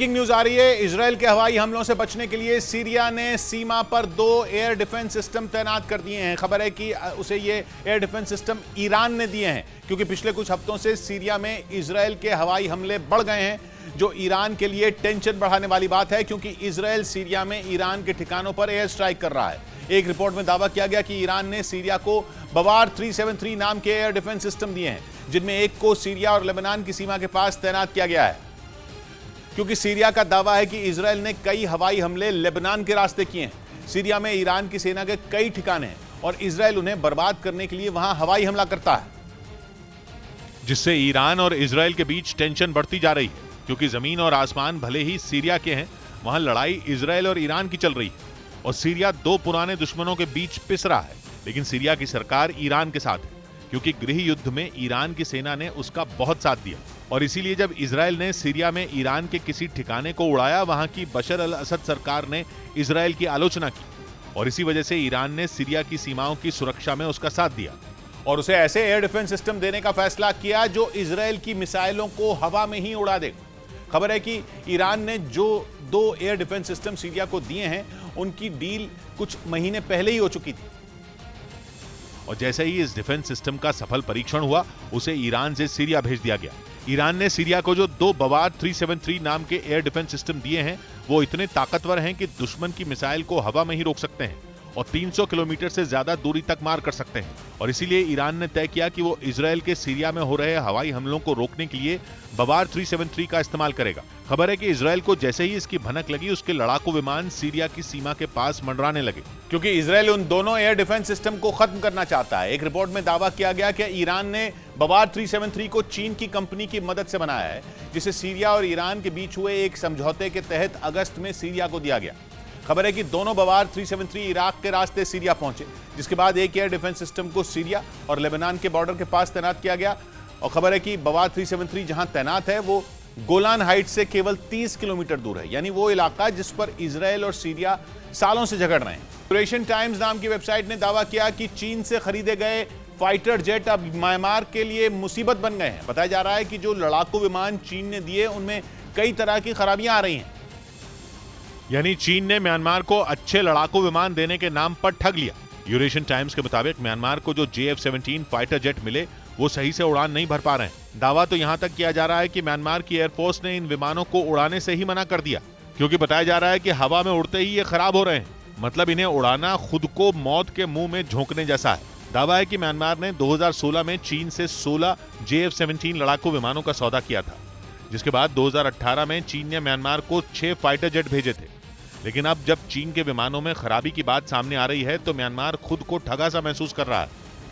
Breaking news आ रही है। Israel के हवाई हमलों से बचने के लिए सीरिया ने सीमा पर 2 एयर डिफेंस सिस्टम तैनात कर दिए हैं। खबर है कि उसे ये एयर डिफेंस सिस्टम ईरान ने दिए हैं, क्योंकि पिछले कुछ हफ्तों से सीरिया में इजराइल के हवाई हमले बढ़ गए हैं, जो ईरान के लिए टेंशन बढ़ाने वाली बात है, क्योंकि इजराइल सीरिया में ईरान के ठिकानों पर एयर स्ट्राइक कर रहा है। एक रिपोर्ट में दावा किया गया कि ईरान ने सीरिया को बवार 373 नाम के एयर डिफेंस सिस्टम दिए हैं, जिनमें एक को सीरिया और लेबनान की सीमा के पास तैनात किया गया है, क्योंकि सीरिया का दावा है कि इजराइल ने कई हवाई हमले लेबनान के रास्ते किए हैं। सीरिया में ईरान की सेना के कई ठिकाने हैं और इजराइल उन्हें बर्बाद करने के लिए वहां हवाई हमला करता है, जिससे ईरान और इजराइल के बीच टेंशन बढ़ती जा रही है। क्योंकि जमीन और आसमान भले ही सीरिया के हैं, वहां लड़ाई इजराइल और ईरान की चल रही है और सीरिया 2 पुराने दुश्मनों के बीच पिस रहा है। लेकिन सीरिया की सरकार ईरान के साथ है, क्योंकि गृह युद्ध में ईरान की सेना ने उसका बहुत साथ दिया और इसीलिए जब इजराइल ने सीरिया में ईरान के किसी ठिकाने को उड़ाया, वहां की बशर अल असद सरकार ने इजराइल की आलोचना की और इसी वजह से ईरान ने सीरिया की सीमाओं की सुरक्षा में उसका साथ दिया और उसे ऐसे एयर डिफेंस सिस्टम देने का फैसला किया जो इजराइल की मिसाइलों को हवा में ही उड़ा दे। खबर है कि ईरान ने जो 2 एयर डिफेंस सिस्टम सीरिया को दिए हैं, उनकी डील कुछ महीने पहले ही हो चुकी थी और जैसे ही इस डिफेंस सिस्टम का सफल परीक्षण हुआ, उसे ईरान से सीरिया भेज दिया गया। ईरान ने सीरिया को जो 2 बवार 373 नाम के एयर डिफेंस सिस्टम दिए हैं, वो इतने ताकतवर हैं कि दुश्मन की मिसाइल को हवा में ही रोक सकते हैं और 300 किलोमीटर से ज्यादा दूरी तक मार कर सकते हैं। और इसीलिए ईरान ने तय किया कि वो इजराइल के सीरिया में हो रहे हवाई हमलों को रोकने के लिए बवार 373 का इस्तेमाल करेगा। खबर है कि इजराइल को जैसे ही इसकी भनक लगी, उसके लड़ाकू विमान सीरिया की सीमा के पास मंडराने लगे, क्योंकि इजराइल उन दोनों एयर डिफेंस सिस्टम को खत्म करना चाहता है। एक रिपोर्ट में दावा किया गया कि ईरान ने बवार 373 को चीन की कंपनी की मदद से बनाया है, जिसे सीरिया और ईरान के बीच हुए एक समझौते के तहत अगस्त में सीरिया को दिया गया। खबर है कि दोनों बवार 373 इराक के रास्ते सीरिया पहुंचे, जिसके बाद एक एयर डिफेंस सिस्टम को सीरिया और लेबनान के बॉर्डर के पास तैनात किया गया। और खबर है कि बवार 373 जहां तैनात है, वो गोलान हाइट्स से केवल 30 किलोमीटर दूर है, यानी वो इलाका जिस पर इजराइल और सीरिया सालों से झगड़ रहे हैं। यूरेशियन टाइम्स नाम की वेबसाइट ने दावा किया कि चीन से खरीदे गए फाइटर जेट अब म्यांमार के लिए मुसीबत बन गए हैं। बताया जा रहा है कि जो लड़ाकू विमान चीन ने दिए, उनमें कई तरह की खराबियां आ रही हैं। यानी चीन ने म्यांमार को अच्छे लड़ाकू विमान देने के नाम पर ठग लिया। यूरेशियन टाइम्स के मुताबिक म्यांमार को जो JF-17 फाइटर जेट मिले, वो सही से उड़ान नहीं भर पा रहे हैं। दावा तो यहां तक किया जा रहा है कि म्यांमार की एयरफोर्स ने इन विमानों को उड़ाने से ही मना कर दिया, क्योंकि बताया जा रहा है कि हवा में उड़ते ही ये खराब हो रहे हैं। मतलब इन्हें उड़ाना खुद को मौत के मुंह में झोंकने जैसा है। दावा है कि म्यांमार ने 2016 में चीन से 16 JF-17 लड़ाकू विमानों का सौदा किया था, जिसके बाद 2018 में चीन ने म्यांमार को 6 फाइटर जेट भेजे थे। लेकिन अब जब चीन के विमानों में खराबी की बात सामने आ रही है, तो म्यांमार खुद को ठगा सा महसूस कर रहा है।